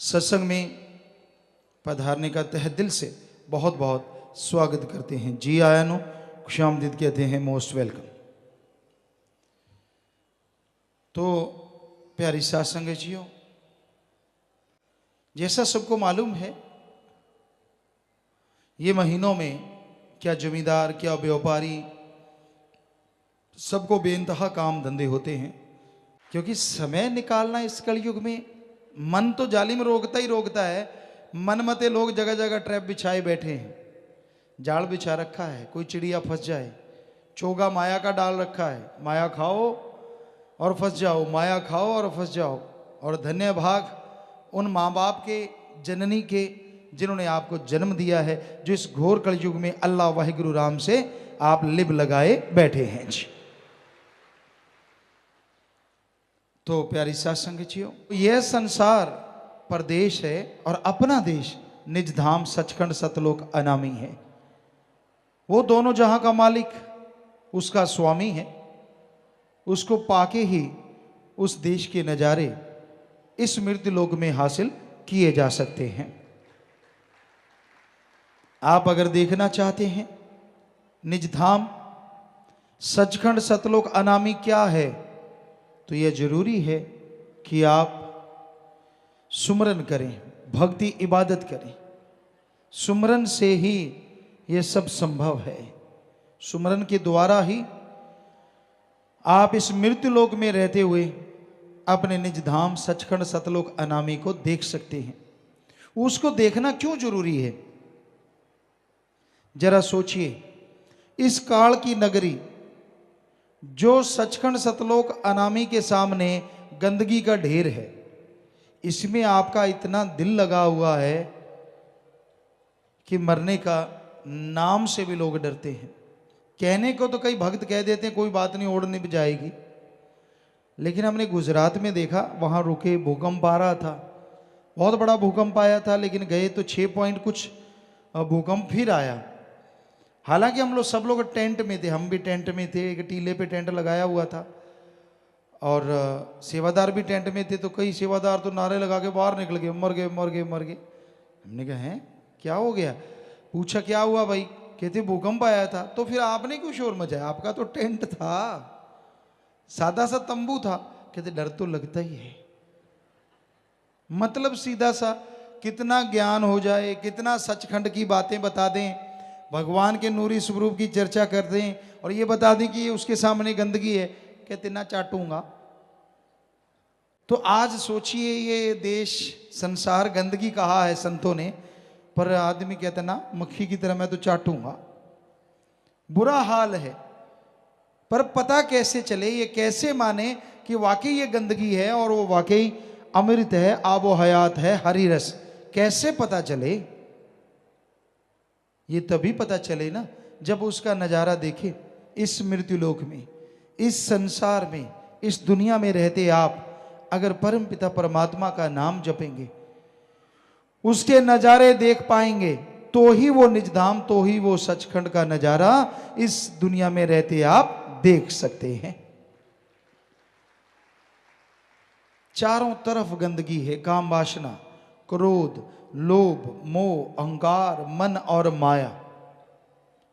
सत्संग में पधारने का तहे दिल से बहुत बहुत स्वागत करते हैं। जी आया नो खुशामदीद कहते हैं, मोस्ट वेलकम। तो प्यारी साथ संगतियों, जैसा सबको मालूम है, ये महीनों में क्या जमींदार क्या व्यापारी सबको बेइंतहा काम धंधे होते हैं, क्योंकि समय निकालना इस कलयुग में मन तो जालिम रोकता ही रोकता है। मनमते लोग जगह जगह ट्रैप बिछाए बैठे हैं, जाल बिछा रखा है, कोई चिड़िया फंस जाए, चोगा माया का डाल रखा है, माया खाओ और फंस जाओ, माया खाओ और फंस जाओ। और धन्य भाग उन माँ बाप के, जननी के, जिन्होंने आपको जन्म दिया है, जो इस घोर कलयुग में अल्लाह वाहिगुरु राम से आप लिब लगाए बैठे हैं जी। तो प्यारी साथ संगतियों, यह संसार परदेश है और अपना देश निज धाम सचखंड सतलोक अनामी है। वो दोनों जहां का मालिक उसका स्वामी है। उसको पाके ही उस देश के नजारे इस मृत्यु लोक में हासिल किए जा सकते हैं। आप अगर देखना चाहते हैं निज धाम सचखंड सतलोक अनामी क्या है, तो यह जरूरी है कि आप सुमरन करें, भक्ति इबादत करें। सुमरन से ही यह सब संभव है। सुमरन के द्वारा ही आप इस मृत्यु लोक में रहते हुए अपने निज धाम सचखंड सतलोक अनामी को देख सकते हैं। उसको देखना क्यों जरूरी है, जरा सोचिए। इस काल की नगरी जो सचखंड सतलोक अनामी के सामने गंदगी का ढेर है, इसमें आपका इतना दिल लगा हुआ है कि मरने का नाम से भी लोग डरते हैं। कहने को तो कई भक्त कह देते हैं कोई बात नहीं, ओढ़ निभ जाएगी, लेकिन हमने गुजरात में देखा, वहां रुके, भूकंप आ रहा था, बहुत बड़ा भूकंप आया था, लेकिन गए तो 6 पॉइंट कुछ भूकंप फिर आया। हालांकि हम लोग सब लोग टेंट में थे, हम भी टेंट में थे, एक टीले पे टेंट लगाया हुआ था और सेवादार भी टेंट में थे। तो कई सेवादार तो नारे लगा के बाहर निकल गए, मर गए मर गए मर गए। हमने कहा हैं क्या हो गया, पूछा क्या हुआ भाई, कहते भूकंप आया था। तो फिर आपने क्यों शोर मचाया, आपका तो टेंट था, सादा सा तंबू था। कहते डर तो लगता ही है। मतलब सीधा सा, कितना ज्ञान हो जाए, कितना सचखंड की बातें बता दें, भगवान के नूरी स्वरूप की चर्चा कर दें और ये बता दें कि ये उसके सामने गंदगी है, कहते ना चाटूंगा। तो आज सोचिए, ये देश संसार गंदगी कहा है संतों ने, पर आदमी कहता ना मक्खी की तरह मैं तो चाटूंगा। बुरा हाल है। पर पता कैसे चले, ये कैसे माने कि वाकई ये गंदगी है और वो वाकई अमृत है, आबो हयात है, हरी रस, कैसे पता चले? ये तभी पता चले ना जब उसका नजारा देखे। इस मृत्यु लोक में, इस संसार में, इस दुनिया में रहते आप अगर परम पिता परमात्मा का नाम जपेंगे, उसके नजारे देख पाएंगे, तो ही वो निजधाम, तो ही वो सचखंड का नजारा इस दुनिया में रहते आप देख सकते हैं। चारों तरफ गंदगी है, काम वासना, क्रोध, लोभ, मोह, अहंकार, मन और माया।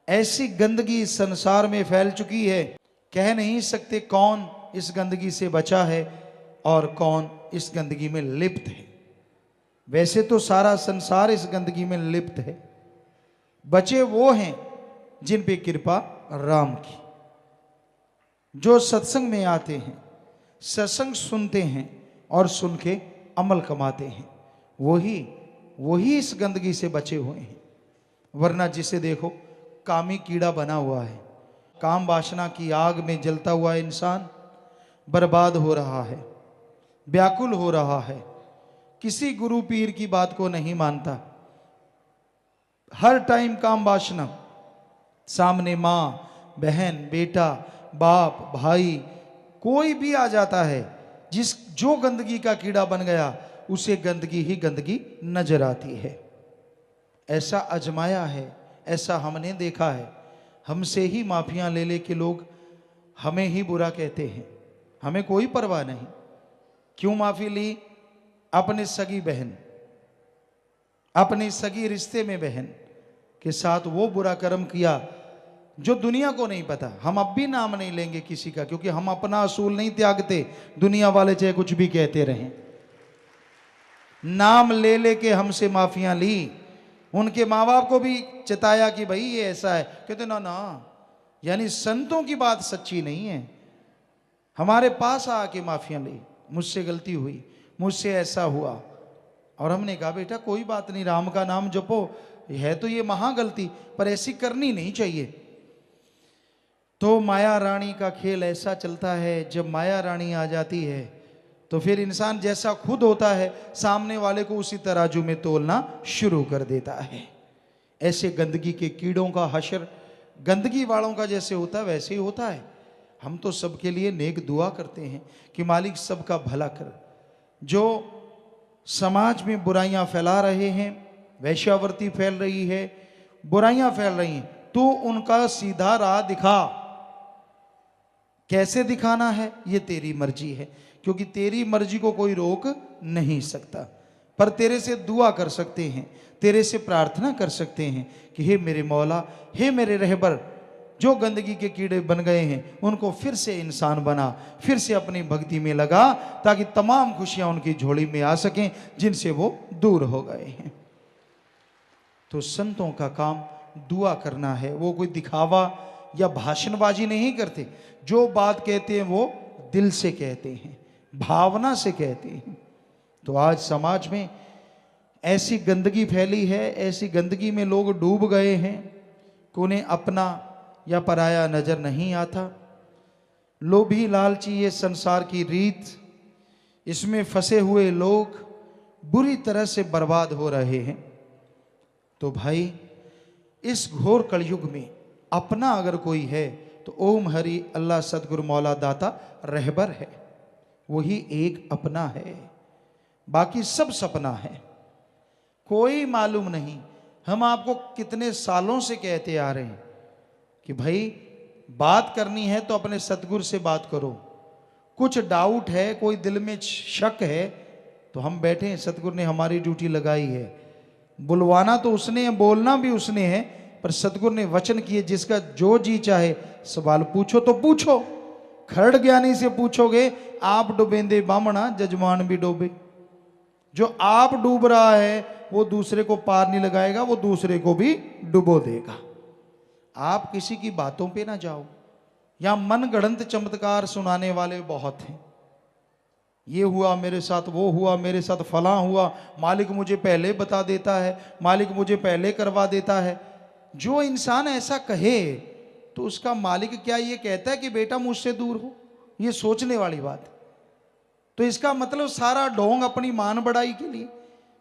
ऐसी गंदगी इस संसार में फैल चुकी है, कह नहीं सकते कौन इस गंदगी से बचा है और कौन इस गंदगी में लिप्त है। वैसे तो सारा संसार इस गंदगी में लिप्त है। बचे वो हैं जिन पे कृपा राम की, जो सत्संग में आते हैं, सत्संग सुनते हैं और सुन के अमल कमाते हैं, वही इस गंदगी से बचे हुए हैं। वरना जिसे देखो कामी कीड़ा बना हुआ है, काम वासना की आग में जलता हुआ इंसान बर्बाद हो रहा है, व्याकुल हो रहा है, किसी गुरु पीर की बात को नहीं मानता। हर टाइम काम वासना, सामने माँ, बहन, बेटा, बाप, भाई, कोई भी आ जाता है, जो गंदगी का कीड़ा बन गया, उसे गंदगी ही गंदगी नजर आती है। ऐसा अजमाया है, ऐसा हमने देखा है। हमसे ही माफियां ले ले के लोग हमें ही बुरा कहते हैं, हमें कोई परवाह नहीं। क्यों माफी ली? अपने सगी बहन, अपनी सगी रिश्ते में बहन के साथ वो बुरा कर्म किया जो दुनिया को नहीं पता। हम अब भी नाम नहीं लेंगे किसी का, क्योंकि हम अपना असूल नहीं त्यागते, दुनिया वाले चाहे कुछ भी कहते रहें। नाम ले लेके हमसे माफियां ली, उनके माँ बाप को भी चिताया कि भाई ये ऐसा है, कहते ना ना, यानी संतों की बात सच्ची नहीं है। हमारे पास आके माफियां ली, मुझसे गलती हुई, मुझसे ऐसा हुआ, और हमने कहा बेटा कोई बात नहीं, राम का नाम जपो, है तो ये महागलती पर ऐसी करनी नहीं चाहिए। तो माया रानी का खेल ऐसा चलता है, जब माया रानी आ जाती है तो फिर इंसान जैसा खुद होता है सामने वाले को उसी तराजू में तोलना शुरू कर देता है। ऐसे गंदगी के कीड़ों का हशर गंदगी वालों का जैसे होता है वैसे ही होता है। हम तो सबके लिए नेक दुआ करते हैं कि मालिक सबका भला कर। जो समाज में बुराइयां फैला रहे हैं, वैश्यावृत्ति फैल रही है, बुराइयां फैल रही हैं, तो उनका सीधा राह दिखा। कैसे दिखाना है ये तेरी मर्जी है, क्योंकि तेरी मर्जी को कोई रोक नहीं सकता। पर तेरे से दुआ कर सकते हैं, तेरे से प्रार्थना कर सकते हैं कि हे मेरे मौला, हे मेरे रहबर, जो गंदगी के कीड़े बन गए हैं उनको फिर से इंसान बना, फिर से अपनी भक्ति में लगा, ताकि तमाम खुशियां उनकी झोली में आ सकें जिनसे वो दूर हो गए हैं। तो संतों का काम दुआ करना है, वो कोई दिखावा या भाषणबाजी नहीं करते। जो बात कहते हैं वो दिल से कहते हैं, भावना से कहते हैं। तो आज समाज में ऐसी गंदगी फैली है, ऐसी गंदगी में लोग डूब गए हैं कि उन्हें अपना या पराया नजर नहीं आता। लोभी लालची ये संसार की रीत, इसमें फंसे हुए लोग बुरी तरह से बर्बाद हो रहे हैं। तो भाई इस घोर कलयुग में अपना अगर कोई है तो ओम हरि अल्लाह सतगुरु मौला दाता रहबर है, वही एक अपना है, बाकी सब सपना है, कोई मालूम नहीं। हम आपको कितने सालों से कहते आ रहे हैं कि भाई बात करनी है तो अपने सतगुरु से बात करो। कुछ डाउट है, कोई दिल में शक है, तो हम बैठे हैं, सतगुरु ने हमारी ड्यूटी लगाई है। बुलवाना तो उसने है, बोलना भी उसने है, पर सतगुरु ने वचन किए जिसका जो जी चाहे सवाल पूछो तो पूछो। खरड़ ज्ञानी से पूछोगे आप डुबेंदे बामणा जजमान भी डूबे। जो आप डूब रहा है वो दूसरे को पार नहीं लगाएगा, वो दूसरे को भी डुबो देगा। आप किसी की बातों पे ना जाओ। या मन गढ़ंत चमत्कार सुनाने वाले बहुत हैं, ये हुआ मेरे साथ, वो हुआ मेरे साथ, फलां हुआ, मालिक मुझे पहले बता देता है, मालिक मुझे पहले करवा देता है। जो इंसान ऐसा कहे तो उसका मालिक क्या ये कहता है कि बेटा मुझसे दूर हो? ये सोचने वाली बात है। तो इसका मतलब सारा ढोंग अपनी मान बढ़ाई के लिए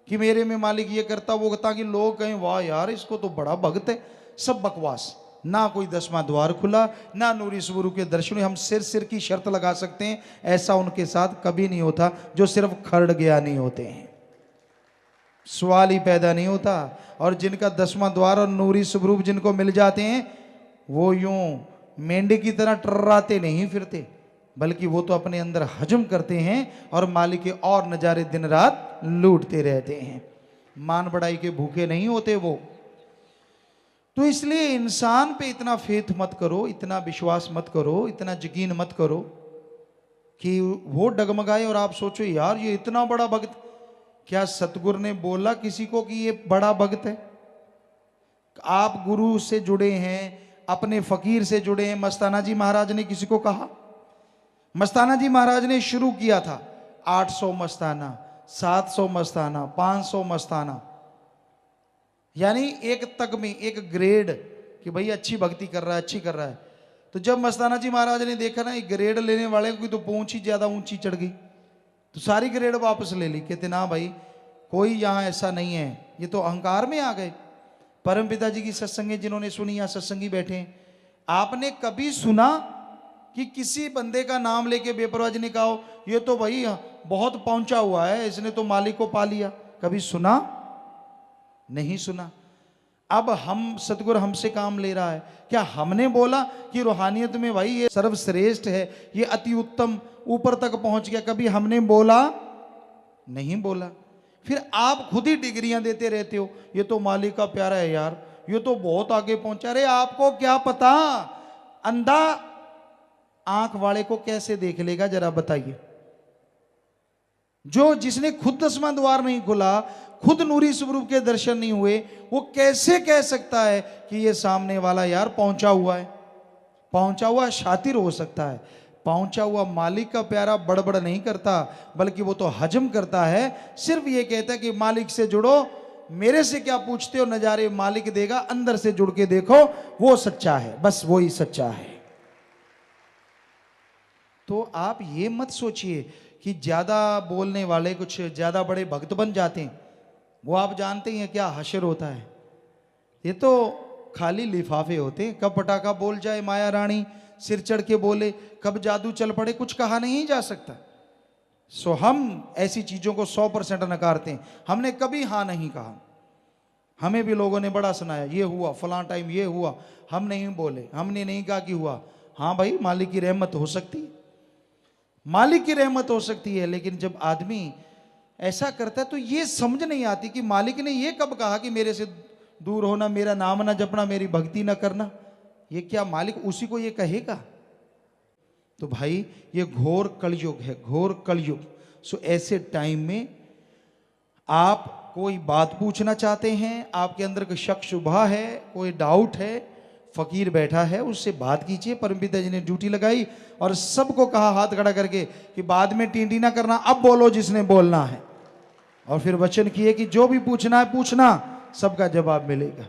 कि मेरे में मालिक ये करता वो करता, कि लोग कहें वाह यार इसको तो बड़ा भक्त है। सब बकवास। ना कोई 10वां द्वार खुला, ना नूरी स्वरूप के दर्शन। हम सिर की शर्त लगा सकते हैं, ऐसा उनके साथ कभी नहीं होता। जो सिर्फ खरड़ गया नहीं होते हैं, सवाल ही पैदा नहीं होता। और जिनका 10वां द्वार और नूरी स्वरूप जिनको मिल जाते हैं, वो यूं मेंढे की तरह टर्राते नहीं फिरते, बल्कि वो तो अपने अंदर हजम करते हैं और मालिक के और नजारे दिन रात लूटते रहते हैं। मान बढ़ाई के भूखे नहीं होते वो। तो इसलिए इंसान पे इतना फेथ मत करो, इतना विश्वास मत करो, इतना यकीन मत करो कि वो डगमगाए और आप सोचो यार ये इतना बड़ा भक्त। क्या सतगुरु ने बोला किसी को कि ये बड़ा भक्त है? आप गुरु से जुड़े हैं, अपने फकीर से जुड़े हैं। मस्ताना जी महाराज ने किसी को कहा? मस्ताना जी महाराज ने शुरू किया था 800 मस्ताना, 700 मस्ताना, 500 मस्ताना, यानी एक तक में एक ग्रेड कि भाई अच्छी भक्ति कर रहा है, अच्छी कर रहा है। तो जब मस्ताना जी महाराज ने देखा ना एक ग्रेड लेने वाले की तो पहुंच ही ज्यादा ऊंची चढ़ गई, तो सारी ग्रेड वापस ले ली। कहते ना भाई कोई यहाँ ऐसा नहीं है, ये तो अहंकार में आ गए। परम पिता जी की सत्संगी जिन्होंने सुनी, या सत्संगी बैठे हैं, आपने कभी सुना कि किसी बंदे का नाम लेके बेपरवाह ने कहा ये तो भाई बहुत पहुंचा हुआ है, इसने तो मालिक को पा लिया? कभी सुना? नहीं सुना। अब हम सतगुरु हमसे काम ले रहा है, क्या हमने बोला कि रूहानियत में भाई ये सर्वश्रेष्ठ है, ये अति उत्तम, ऊपर तक पहुंच गया? कभी हमने बोला? नहीं बोला। फिर आप खुद ही डिग्रियां देते रहते हो, ये तो मालिक का प्यारा है यार, ये तो बहुत आगे पहुंचा। अरे आपको क्या पता, अंधा आंख वाले को कैसे देख लेगा जरा बताइए। जो जिसने खुद 10वां द्वार नहीं खुला, खुद नूरी स्वरूप के दर्शन नहीं हुए, वो कैसे कह सकता है कि ये सामने वाला यार पहुंचा हुआ है। पहुंचा हुआ शातिर हो सकता है, पहुंचा हुआ मालिक का प्यारा बड़बड़ नहीं करता, बल्कि वो तो हजम करता है। सिर्फ ये कहता है कि मालिक से जुड़ो, मेरे से क्या पूछते हो, नजारे मालिक देगा, अंदर से जुड़ के देखो, वो सच्चा है, बस वो ही सच्चा है। तो आप ये मत सोचिए कि ज्यादा बोलने वाले कुछ ज्यादा बड़े भक्त बन जाते हैं। वो आप जानते ही हैं क्या हशर होता है, ये तो खाली लिफाफे होते हैं। कब पटाखा बोल जाए माया रानी, सिर चढ़ के बोले, कब जादू चल पड़े, कुछ कहा नहीं जा सकता। सो हम ऐसी चीजों को 100% नकारते हैं। हमने कभी हाँ नहीं कहा, हमें भी लोगों ने बड़ा सुनाया, ये हुआ फलां टाइम, ये हुआ, हम नहीं बोले, हमने नहीं कहा कि हुआ। हाँ भाई, मालिक की रहमत हो सकती है, मालिक की रहमत हो सकती है, लेकिन जब आदमी ऐसा करता है तो ये समझ नहीं आती कि मालिक ने ये कब कहा कि मेरे से दूर होना, मेरा नाम ना जपना, मेरी भक्ति ना करना। ये क्या मालिक उसी को ये कहेगा? तो भाई ये घोर कलयुग है, घोर कलयुग। सो ऐसे टाइम में आप कोई बात पूछना चाहते हैं, आपके अंदर कोई शक शुबा है, कोई डाउट है, फकीर बैठा है, उससे बात कीजिए। परमपिता जी ने ड्यूटी लगाई और सबको कहा हाथ खड़ा करके कि बाद में टींटी ना करना, अब बोलो जिसने बोलना है। और फिर वचन किए कि जो भी पूछना है पूछना, सबका जवाब मिलेगा।